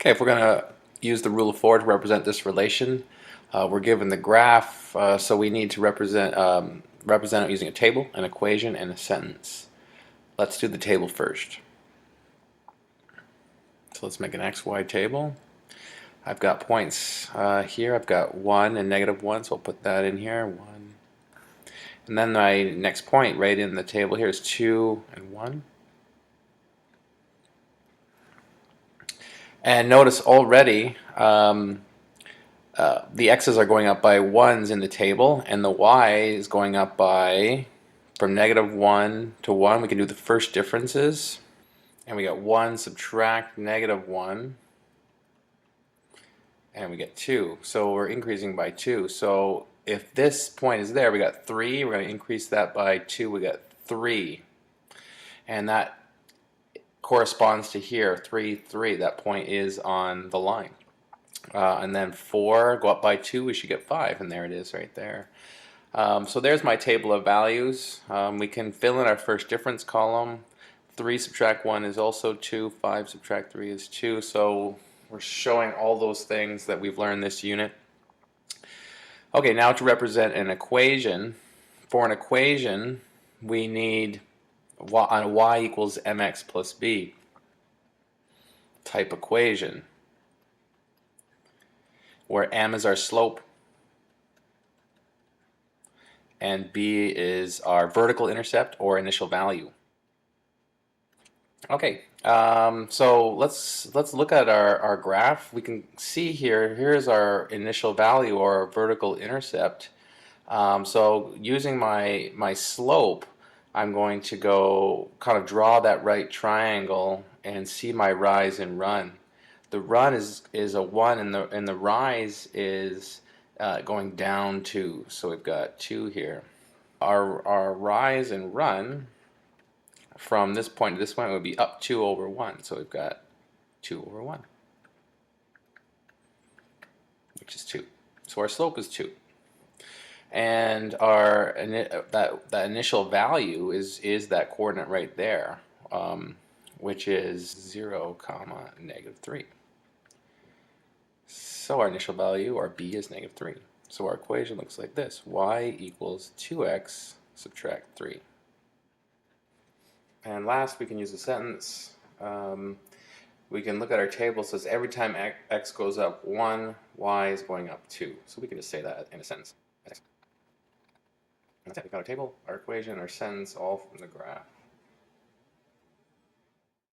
Okay, if we're going to use the rule of 4 to represent this relation, we're given the graph, so we need to represent it using a table, an equation, and a sentence. Let's do the table first. So let's make an XY table. I've got points here. I've got 1 and -1, so I'll put that in here. 1. And then my next point right in the table here is 2 and 1. And notice already the x's are going up by 1s in the table, and the y is going up by, from -1 to 1, we can do the first differences. And we got 1 subtract -1, and we get 2. So we're increasing by 2. So if this point is there, we got 3. We're going to increase that by 2. We got 3. And that corresponds to here, 3, 3. That point is on the line. And then 4, go up by 2, we should get 5, and there it is right there. So there's my table of values. We can fill in our first difference column. 3 subtract 1 is also 2, 5 subtract 3 is 2, so we're showing all those things that we've learned this unit. Okay, now to represent an equation. For an equation, we need y equals mx plus b type equation, where m is our slope and b is our vertical intercept or initial value. Okay, so let's look at our graph. We can see here's our initial value or our vertical intercept. So using my slope, I'm going to go kind of draw that right triangle and see my rise and run. The run is a 1, and the rise is going down 2. So we've got 2 here. Our rise and run from this point to this point would be up 2 over 1. So we've got 2 over 1, which is 2. So our slope is 2. And that initial value is that coordinate right there, which is 0, -3. So our initial value, or b, is -3. So our equation looks like this: y equals 2x subtract 3. And last, we can use a sentence. We can look at our table. It says every time x goes up 1, y is going up 2. So we can just say that in a sentence. That's it. We've got our table, our equation, our sentence, all from the graph.